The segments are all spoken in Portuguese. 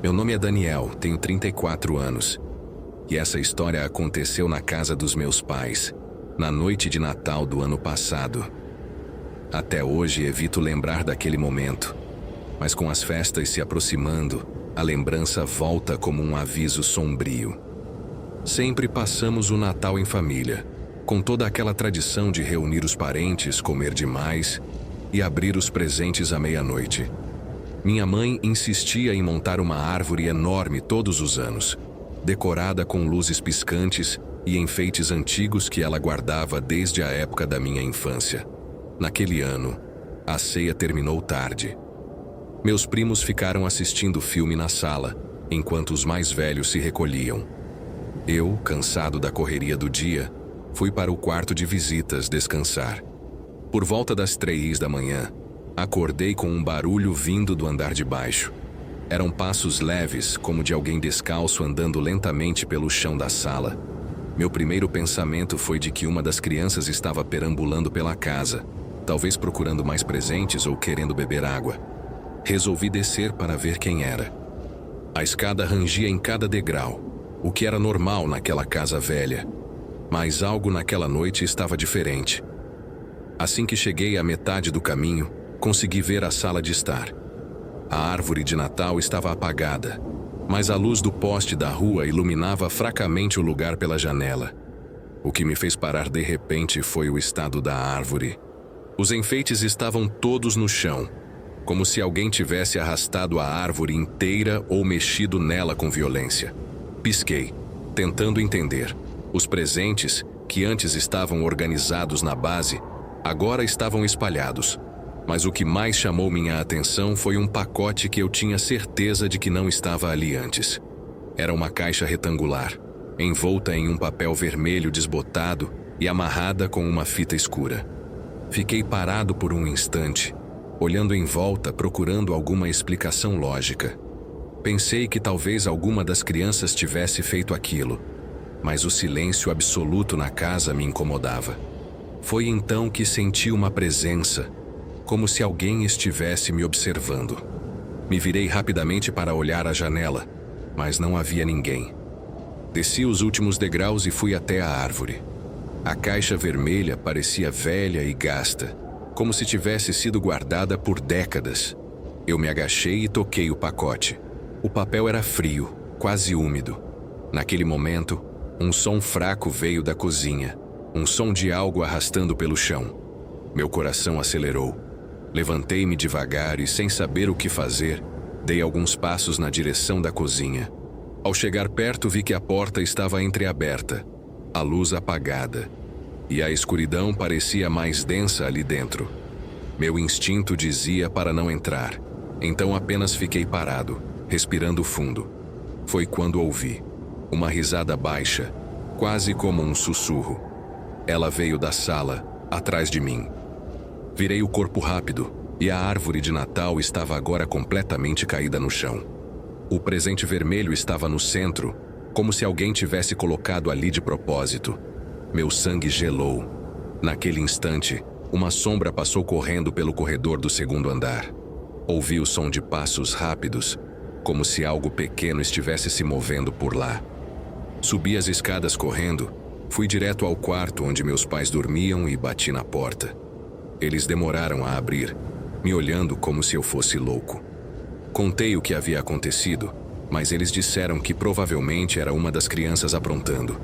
Meu nome é Daniel, tenho 34 anos. E essa história aconteceu na casa dos meus pais, na noite de Natal do ano passado. Até hoje evito lembrar daquele momento, mas com as festas se aproximando, a lembrança volta como um aviso sombrio. Sempre passamos o Natal em família, com toda aquela tradição de reunir os parentes, comer demais e abrir os presentes à meia-noite. Minha mãe insistia em montar uma árvore enorme todos os anos, decorada com luzes piscantes e enfeites antigos que ela guardava desde a época da minha infância. Naquele ano, a ceia terminou tarde. Meus primos ficaram assistindo o filme na sala, enquanto os mais velhos se recolhiam. Eu, cansado da correria do dia, fui para o quarto de visitas descansar. Por volta das 3 da manhã, acordei com um barulho vindo do andar de baixo. Eram passos leves, como de alguém descalço andando lentamente pelo chão da sala. Meu primeiro pensamento foi de que uma das crianças estava perambulando pela casa, talvez procurando mais presentes ou querendo beber água. Resolvi descer para ver quem era. A escada rangia em cada degrau, o que era normal naquela casa velha. Mas algo naquela noite estava diferente. Assim que cheguei à metade do caminho, consegui ver a sala de estar. A árvore de Natal estava apagada, mas a luz do poste da rua iluminava fracamente o lugar pela janela. O que me fez parar de repente foi o estado da árvore. Os enfeites estavam todos no chão, como se alguém tivesse arrastado a árvore inteira ou mexido nela com violência. Pisquei, tentando entender. Os presentes, que antes estavam organizados na base, agora estavam espalhados. Mas o que mais chamou minha atenção foi um pacote que eu tinha certeza de que não estava ali antes. Era uma caixa retangular, envolta em um papel vermelho desbotado e amarrada com uma fita escura. Fiquei parado por um instante, olhando em volta procurando alguma explicação lógica. Pensei que talvez alguma das crianças tivesse feito aquilo, mas o silêncio absoluto na casa me incomodava. Foi então que senti uma presença, como se alguém estivesse me observando. Me virei rapidamente para olhar a janela, mas não havia ninguém. Desci os últimos degraus e fui até a árvore. A caixa vermelha parecia velha e gasta, como se tivesse sido guardada por décadas. Eu me agachei e toquei o pacote. O papel era frio, quase úmido. Naquele momento, um som fraco veio da cozinha, um som de algo arrastando pelo chão. Meu coração acelerou. Levantei-me devagar e, sem saber o que fazer, dei alguns passos na direção da cozinha. Ao chegar perto, vi que a porta estava entreaberta, a luz apagada, e a escuridão parecia mais densa ali dentro. Meu instinto dizia para não entrar, então apenas fiquei parado, respirando fundo. Foi quando ouvi uma risada baixa, quase como um sussurro. Ela veio da sala, atrás de mim. Virei o corpo rápido, e a árvore de Natal estava agora completamente caída no chão. O presente vermelho estava no centro, como se alguém tivesse colocado ali de propósito. Meu sangue gelou. Naquele instante, uma sombra passou correndo pelo corredor do segundo andar. Ouvi o som de passos rápidos, como se algo pequeno estivesse se movendo por lá. Subi as escadas correndo, fui direto ao quarto onde meus pais dormiam e bati na porta. Eles demoraram a abrir, me olhando como se eu fosse louco. Contei o que havia acontecido, mas eles disseram que provavelmente era uma das crianças aprontando.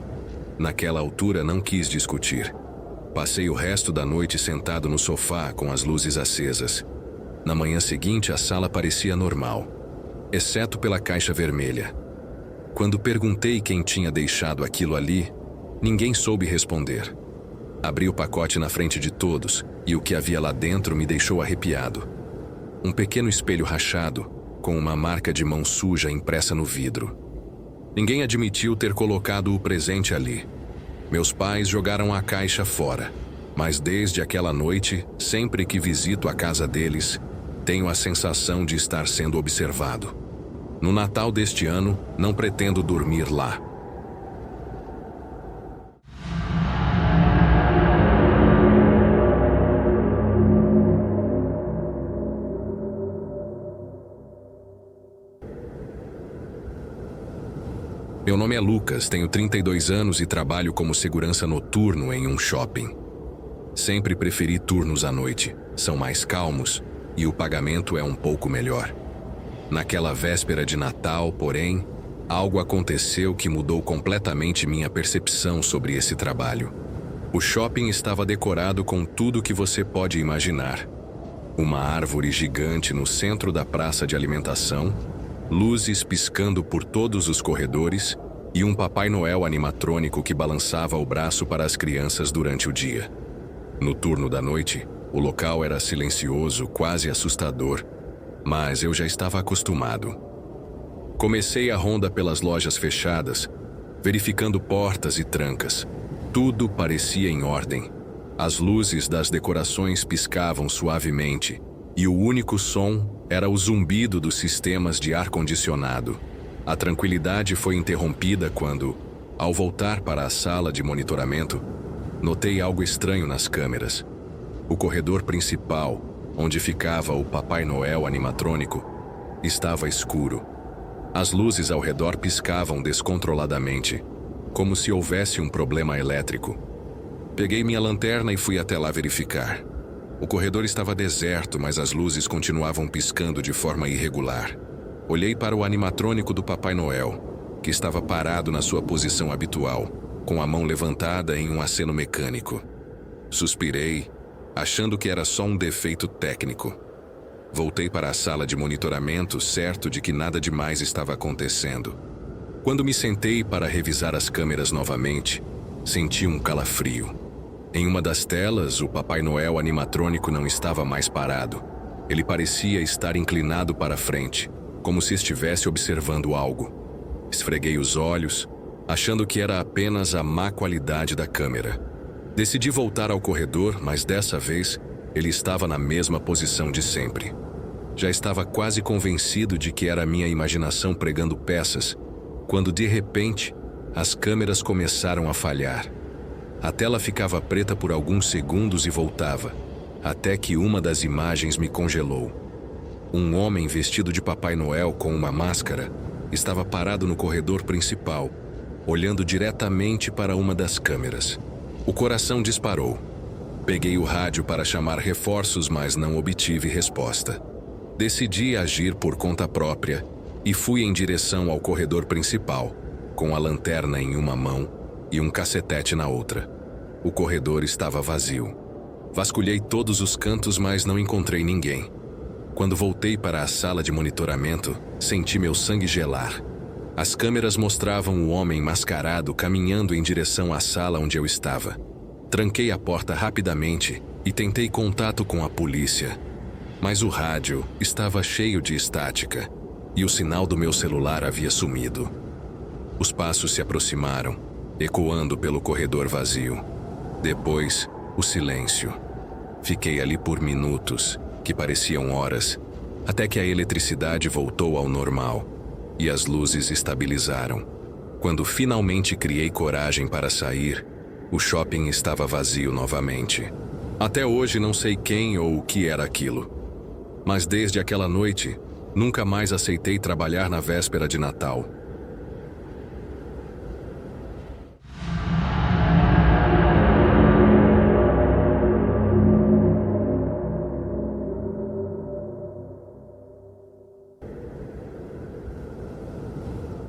Naquela altura não quis discutir. Passei o resto da noite sentado no sofá com as luzes acesas. Na manhã seguinte a sala parecia normal, exceto pela caixa vermelha. Quando perguntei quem tinha deixado aquilo ali, ninguém soube responder. Abri o pacote na frente de todos, e o que havia lá dentro me deixou arrepiado. Um pequeno espelho rachado, com uma marca de mão suja impressa no vidro. Ninguém admitiu ter colocado o presente ali. Meus pais jogaram a caixa fora, mas desde aquela noite, sempre que visito a casa deles, tenho a sensação de estar sendo observado. No Natal deste ano, não pretendo dormir lá. Meu nome é Lucas, tenho 32 anos e trabalho como segurança noturno em um shopping. Sempre preferi turnos à noite, são mais calmos e o pagamento é um pouco melhor. Naquela véspera de Natal, porém, algo aconteceu que mudou completamente minha percepção sobre esse trabalho. O shopping estava decorado com tudo que você pode imaginar. Uma árvore gigante no centro da praça de alimentação, luzes piscando por todos os corredores e um Papai Noel animatrônico que balançava o braço para as crianças durante o dia. No turno da noite, o local era silencioso, quase assustador, mas eu já estava acostumado. Comecei a ronda pelas lojas fechadas, verificando portas e trancas. Tudo parecia em ordem. As luzes das decorações piscavam suavemente e o único som era o zumbido dos sistemas de ar-condicionado. A tranquilidade foi interrompida quando, ao voltar para a sala de monitoramento, notei algo estranho nas câmeras. O corredor principal, onde ficava o Papai Noel animatrônico, estava escuro. As luzes ao redor piscavam descontroladamente, como se houvesse um problema elétrico. Peguei minha lanterna e fui até lá verificar. O corredor estava deserto, mas as luzes continuavam piscando de forma irregular. Olhei para o animatrônico do Papai Noel, que estava parado na sua posição habitual, com a mão levantada em um aceno mecânico. Suspirei, achando que era só um defeito técnico. Voltei para a sala de monitoramento, certo de que nada demais estava acontecendo. Quando me sentei para revisar as câmeras novamente, senti um calafrio. Em uma das telas, o Papai Noel animatrônico não estava mais parado. Ele parecia estar inclinado para frente, como se estivesse observando algo. Esfreguei os olhos, achando que era apenas a má qualidade da câmera. Decidi voltar ao corredor, mas dessa vez ele estava na mesma posição de sempre. Já estava quase convencido de que era minha imaginação pregando peças, quando de repente as câmeras começaram a falhar. A tela ficava preta por alguns segundos e voltava, até que uma das imagens me congelou. Um homem vestido de Papai Noel com uma máscara estava parado no corredor principal, olhando diretamente para uma das câmeras. O coração disparou. Peguei o rádio para chamar reforços, mas não obtive resposta. Decidi agir por conta própria e fui em direção ao corredor principal, com a lanterna em uma mão e um cacetete na outra. O corredor estava vazio. Vasculhei todos os cantos, mas não encontrei ninguém. Quando voltei para a sala de monitoramento, senti meu sangue gelar. As câmeras mostravam o homem mascarado caminhando em direção à sala onde eu estava. Tranquei a porta rapidamente e tentei contato com a polícia. Mas o rádio estava cheio de estática e o sinal do meu celular havia sumido. Os passos se aproximaram, ecoando pelo corredor vazio. Depois, o silêncio. Fiquei ali por minutos, que pareciam horas, até que a eletricidade voltou ao normal e as luzes estabilizaram. Quando finalmente criei coragem para sair, o shopping estava vazio novamente. Até hoje não sei quem ou o que era aquilo. Mas desde aquela noite, nunca mais aceitei trabalhar na véspera de Natal.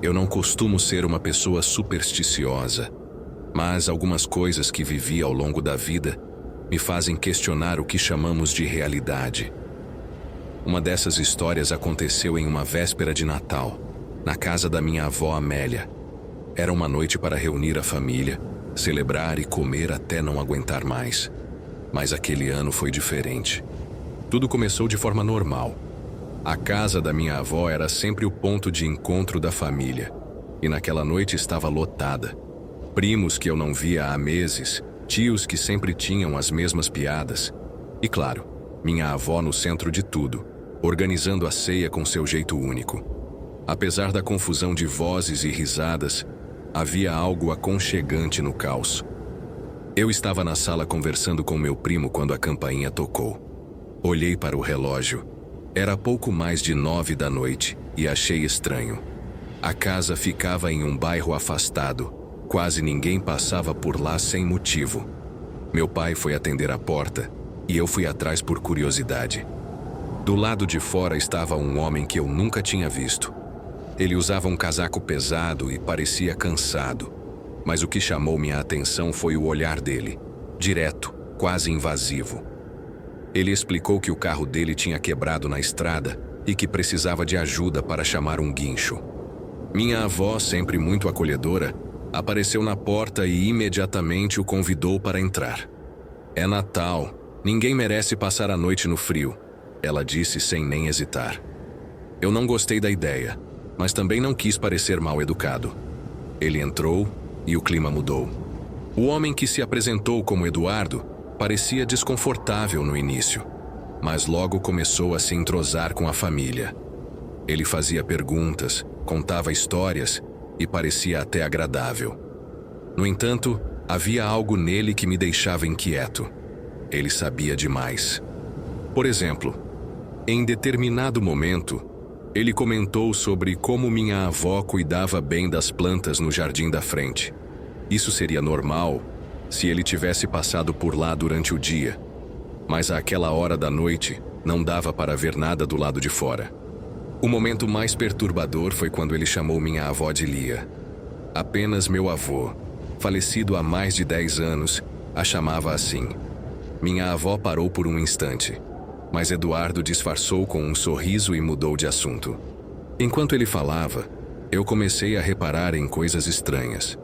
Eu não costumo ser uma pessoa supersticiosa, mas algumas coisas que vivi ao longo da vida me fazem questionar o que chamamos de realidade. Uma dessas histórias aconteceu em uma véspera de Natal, na casa da minha avó Amélia. Era uma noite para reunir a família, celebrar e comer até não aguentar mais. Mas aquele ano foi diferente. Tudo começou de forma normal. A casa da minha avó era sempre o ponto de encontro da família, e naquela noite estava lotada. Primos que eu não via há meses, tios que sempre tinham as mesmas piadas, e claro, minha avó no centro de tudo, organizando a ceia com seu jeito único. Apesar da confusão de vozes e risadas, havia algo aconchegante no caos. Eu estava na sala conversando com meu primo quando a campainha tocou. Olhei para o relógio. Era pouco mais de 9 da noite e achei estranho. A casa ficava em um bairro afastado. Quase ninguém passava por lá sem motivo. Meu pai foi atender a porta e eu fui atrás por curiosidade. Do lado de fora estava um homem que eu nunca tinha visto. Ele usava um casaco pesado e parecia cansado. Mas o que chamou minha atenção foi o olhar dele, direto, quase invasivo. Ele explicou que o carro dele tinha quebrado na estrada e que precisava de ajuda para chamar um guincho. Minha avó, sempre muito acolhedora, apareceu na porta e imediatamente o convidou para entrar. "É Natal, ninguém merece passar a noite no frio", ela disse sem nem hesitar. Eu não gostei da ideia, mas também não quis parecer mal educado. Ele entrou e o clima mudou. O homem que se apresentou como Eduardo parecia desconfortável no início, mas logo começou a se entrosar com a família. Ele fazia perguntas, contava histórias e parecia até agradável. No entanto, havia algo nele que me deixava inquieto. Ele sabia demais. Por exemplo, em determinado momento, ele comentou sobre como minha avó cuidava bem das plantas no jardim da frente. Isso seria normal se ele tivesse passado por lá durante o dia, mas àquela hora da noite não dava para ver nada do lado de fora. O momento mais perturbador foi quando ele chamou minha avó de Lia. Apenas meu avô, falecido há mais de 10 anos, a chamava assim. Minha avó parou por um instante, mas Eduardo disfarçou com um sorriso e mudou de assunto. Enquanto ele falava, eu comecei a reparar em coisas estranhas.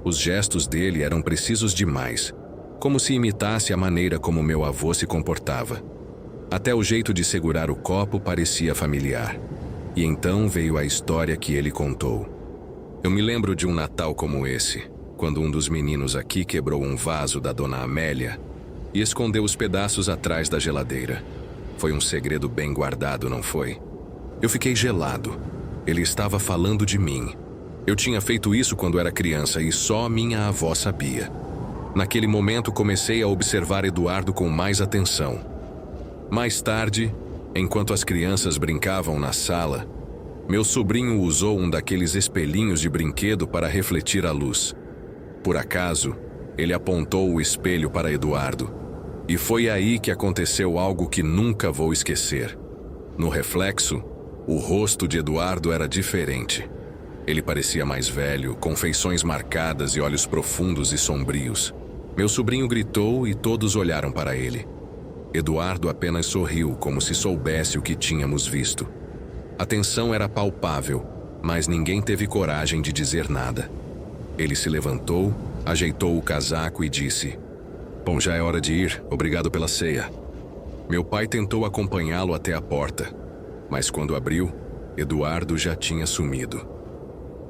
Os gestos dele eram precisos demais, como se imitasse a maneira como meu avô se comportava. Até o jeito de segurar o copo parecia familiar. E então veio a história que ele contou. Eu me lembro de um Natal como esse, quando um dos meninos aqui quebrou um vaso da dona Amélia e escondeu os pedaços atrás da geladeira. Foi um segredo bem guardado, não foi? Eu fiquei gelado. Ele estava falando de mim. Eu tinha feito isso quando era criança e só minha avó sabia. Naquele momento comecei a observar Eduardo com mais atenção. Mais tarde, enquanto as crianças brincavam na sala, meu sobrinho usou um daqueles espelhinhos de brinquedo para refletir a luz. Por acaso, ele apontou o espelho para Eduardo. E foi aí que aconteceu algo que nunca vou esquecer. No reflexo, o rosto de Eduardo era diferente. Ele parecia mais velho, com feições marcadas e olhos profundos e sombrios. Meu sobrinho gritou e todos olharam para ele. Eduardo apenas sorriu, como se soubesse o que tínhamos visto. A tensão era palpável, mas ninguém teve coragem de dizer nada. Ele se levantou, ajeitou o casaco e disse: "Bom, já é hora de ir, obrigado pela ceia." Meu pai tentou acompanhá-lo até a porta, mas quando abriu, Eduardo já tinha sumido.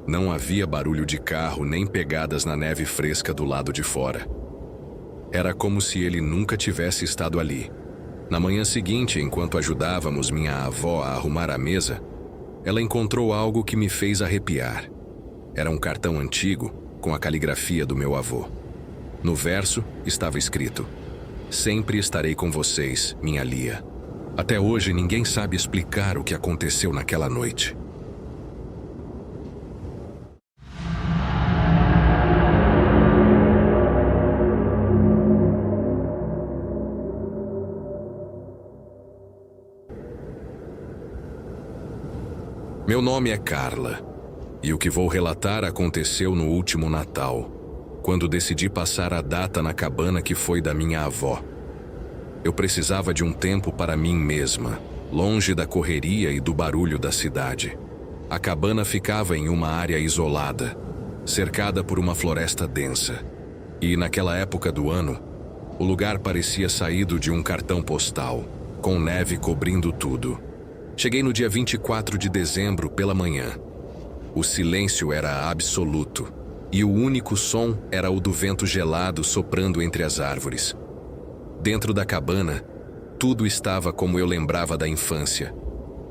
Não havia barulho de carro nem pegadas na neve fresca do lado de fora. Era como se ele nunca tivesse estado ali. Na manhã seguinte, enquanto ajudávamos minha avó a arrumar a mesa, ela encontrou algo que me fez arrepiar. Era um cartão antigo com a caligrafia do meu avô. No verso estava escrito: "Sempre estarei com vocês, minha Lia." Até hoje ninguém sabe explicar o que aconteceu naquela noite. Meu nome é Carla, e o que vou relatar aconteceu no último Natal, quando decidi passar a data na cabana que foi da minha avó. Eu precisava de um tempo para mim mesma, longe da correria e do barulho da cidade. A cabana ficava em uma área isolada, cercada por uma floresta densa. E naquela época do ano, o lugar parecia saído de um cartão postal, com neve cobrindo tudo. Cheguei no dia 24 de dezembro pela manhã. O silêncio era absoluto, e o único som era o do vento gelado soprando entre as árvores. Dentro da cabana, tudo estava como eu lembrava da infância.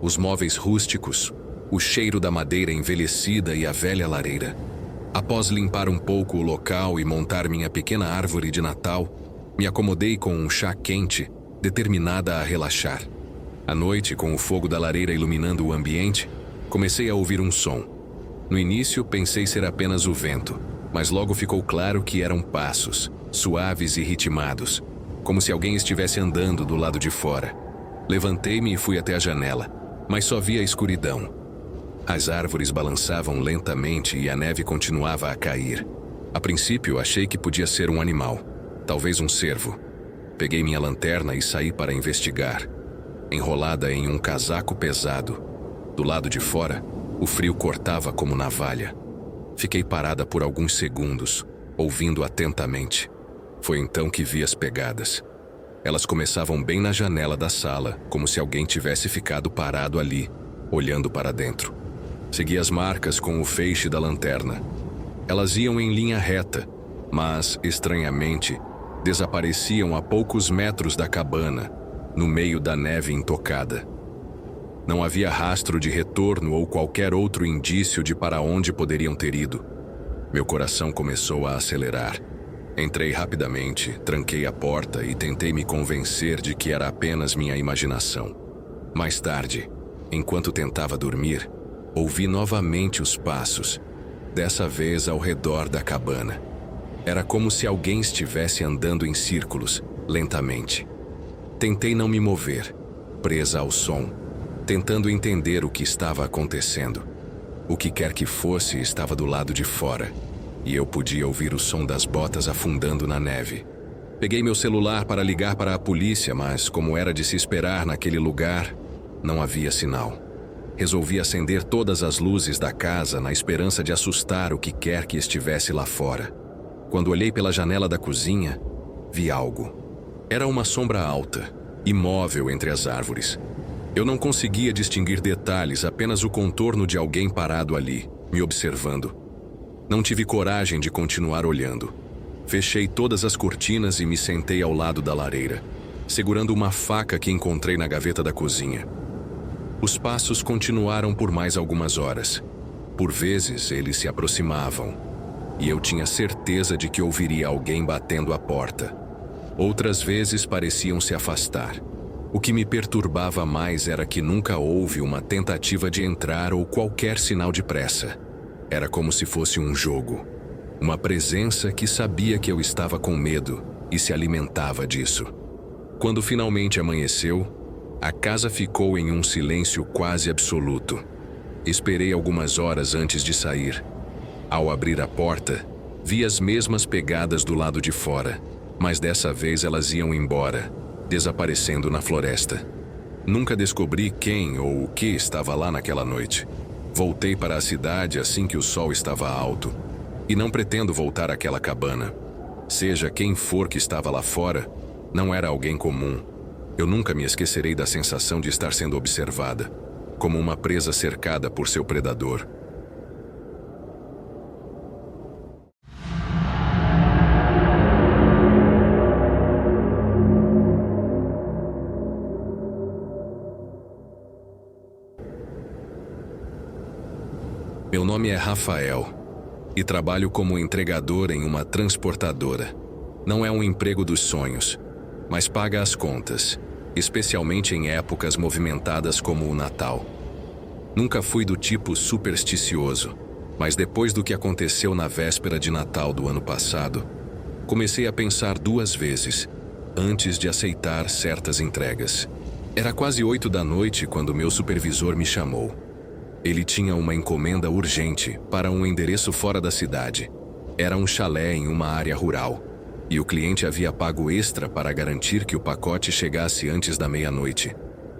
Os móveis rústicos, o cheiro da madeira envelhecida e a velha lareira. Após limpar um pouco o local e montar minha pequena árvore de Natal, me acomodei com um chá quente, determinada a relaxar. À noite, com o fogo da lareira iluminando o ambiente, comecei a ouvir um som. No início, pensei ser apenas o vento, mas logo ficou claro que eram passos, suaves e ritmados, como se alguém estivesse andando do lado de fora. Levantei-me e fui até a janela, mas só vi a escuridão. As árvores balançavam lentamente e a neve continuava a cair. A princípio, achei que podia ser um animal, talvez um cervo. Peguei minha lanterna e saí para investigar. Enrolada em um casaco pesado, do lado de fora, o frio cortava como navalha. Fiquei parada por alguns segundos, ouvindo atentamente. Foi então que vi as pegadas. Elas começavam bem na janela da sala, como se alguém tivesse ficado parado ali, olhando para dentro. Segui as marcas com o feixe da lanterna. Elas iam em linha reta, mas, estranhamente, desapareciam a poucos metros da cabana, no meio da neve intocada. Não havia rastro de retorno ou qualquer outro indício de para onde poderiam ter ido. Meu coração começou a acelerar. Entrei rapidamente, tranquei a porta e tentei me convencer de que era apenas minha imaginação. Mais tarde, enquanto tentava dormir, ouvi novamente os passos, dessa vez ao redor da cabana. Era como se alguém estivesse andando em círculos, lentamente. Tentei não me mover, presa ao som, tentando entender o que estava acontecendo. O que quer que fosse estava do lado de fora, e eu podia ouvir o som das botas afundando na neve. Peguei meu celular para ligar para a polícia, mas, como era de se esperar naquele lugar, não havia sinal. Resolvi acender todas as luzes da casa na esperança de assustar o que quer que estivesse lá fora. Quando olhei pela janela da cozinha, vi algo. Era uma sombra alta, imóvel entre as árvores. Eu não conseguia distinguir detalhes, apenas o contorno de alguém parado ali, me observando. Não tive coragem de continuar olhando. Fechei todas as cortinas e me sentei ao lado da lareira, segurando uma faca que encontrei na gaveta da cozinha. Os passos continuaram por mais algumas horas. Por vezes, eles se aproximavam, e eu tinha certeza de que ouviria alguém batendo a porta. Outras vezes pareciam se afastar. O que me perturbava mais era que nunca houve uma tentativa de entrar ou qualquer sinal de pressa. Era como se fosse um jogo. Uma presença que sabia que eu estava com medo e se alimentava disso. Quando finalmente amanheceu, a casa ficou em um silêncio quase absoluto. Esperei algumas horas antes de sair. Ao abrir a porta, vi as mesmas pegadas do lado de fora, mas dessa vez elas iam embora, desaparecendo na floresta. Nunca descobri quem ou o que estava lá naquela noite. Voltei para a cidade assim que o sol estava alto, e não pretendo voltar àquela cabana. Seja quem for que estava lá fora, não era alguém comum. Eu nunca me esquecerei da sensação de estar sendo observada, como uma presa cercada por seu predador. Meu nome é Rafael e trabalho como entregador em uma transportadora. Não é um emprego dos sonhos, mas paga as contas, especialmente em épocas movimentadas como o Natal. Nunca fui do tipo supersticioso, mas depois do que aconteceu na véspera de Natal do ano passado, comecei a pensar duas vezes antes de aceitar certas entregas. Era quase 8 da noite quando meu supervisor me chamou. Ele tinha uma encomenda urgente para um endereço fora da cidade. Era um chalé em uma área rural, e o cliente havia pago extra para garantir que o pacote chegasse antes da meia-noite.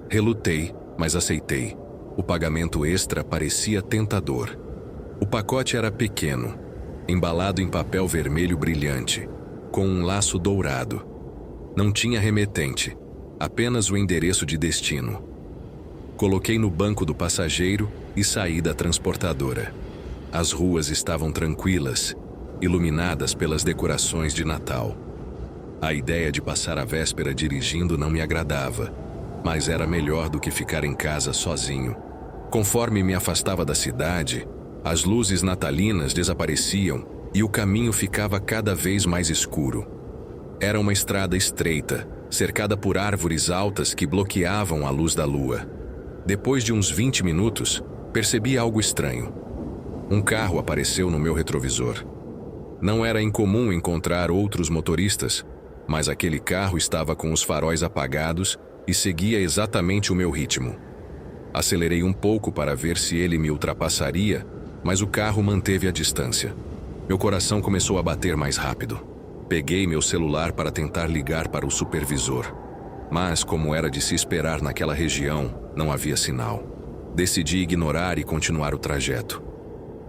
Relutei, mas aceitei. O pagamento extra parecia tentador. O pacote era pequeno, embalado em papel vermelho brilhante, com um laço dourado. Não tinha remetente, apenas o endereço de destino. Coloquei no banco do passageiro e saí da transportadora. As ruas estavam tranquilas, iluminadas pelas decorações de Natal. A ideia de passar a véspera dirigindo não me agradava, mas era melhor do que ficar em casa sozinho. Conforme me afastava da cidade, as luzes natalinas desapareciam e o caminho ficava cada vez mais escuro. Era uma estrada estreita, cercada por árvores altas que bloqueavam a luz da lua. Depois de uns 20 minutos, percebi algo estranho. Um carro apareceu no meu retrovisor. Não era incomum encontrar outros motoristas, mas aquele carro estava com os faróis apagados e seguia exatamente o meu ritmo. Acelerei um pouco para ver se ele me ultrapassaria, mas o carro manteve a distância. Meu coração começou a bater mais rápido. Peguei meu celular para tentar ligar para o supervisor. Mas, como era de se esperar naquela região, não havia sinal. Decidi ignorar e continuar o trajeto.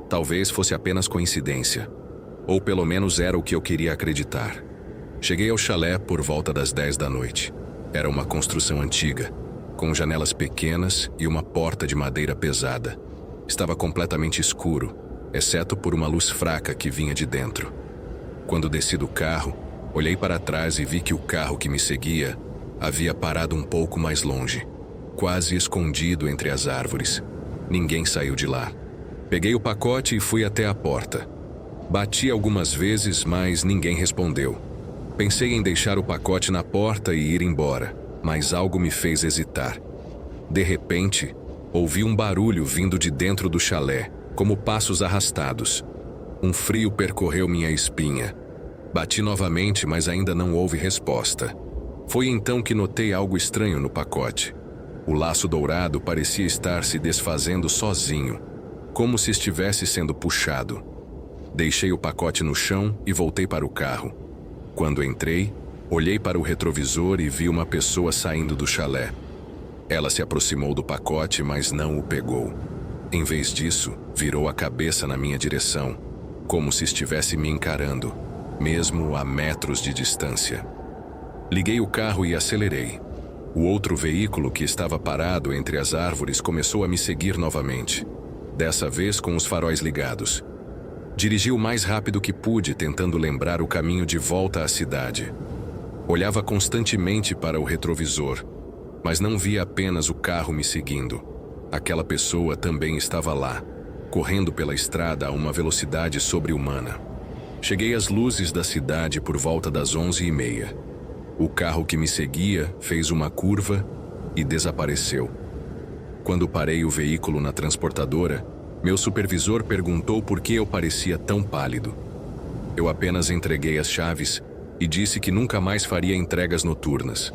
Talvez fosse apenas coincidência. Ou pelo menos era o que eu queria acreditar. Cheguei ao chalé por volta das 10 da noite. Era uma construção antiga, com janelas pequenas e uma porta de madeira pesada. Estava completamente escuro, exceto por uma luz fraca que vinha de dentro. Quando desci do carro, olhei para trás e vi que o carro que me seguia havia parado um pouco mais longe, quase escondido entre as árvores. Ninguém saiu de lá. Peguei o pacote e fui até a porta. Bati algumas vezes, mas ninguém respondeu. Pensei em deixar o pacote na porta e ir embora, mas algo me fez hesitar. De repente, ouvi um barulho vindo de dentro do chalé, como passos arrastados. Um frio percorreu minha espinha. Bati novamente, mas ainda não houve resposta. Foi então que notei algo estranho no pacote. O laço dourado parecia estar se desfazendo sozinho, como se estivesse sendo puxado. Deixei o pacote no chão e voltei para o carro. Quando entrei, olhei para o retrovisor e vi uma pessoa saindo do chalé. Ela se aproximou do pacote, mas não o pegou. Em vez disso, virou a cabeça na minha direção, como se estivesse me encarando, mesmo a metros de distância. Liguei o carro e acelerei. O outro veículo que estava parado entre as árvores começou a me seguir novamente, dessa vez com os faróis ligados. Dirigi o mais rápido que pude, tentando lembrar o caminho de volta à cidade. Olhava constantemente para o retrovisor, mas não via apenas o carro me seguindo. Aquela pessoa também estava lá, correndo pela estrada a uma velocidade sobre-humana. Cheguei às luzes da cidade por volta das 11h30. O carro que me seguia fez uma curva e desapareceu. Quando parei o veículo na transportadora, meu supervisor perguntou por que eu parecia tão pálido. Eu apenas entreguei as chaves e disse que nunca mais faria entregas noturnas.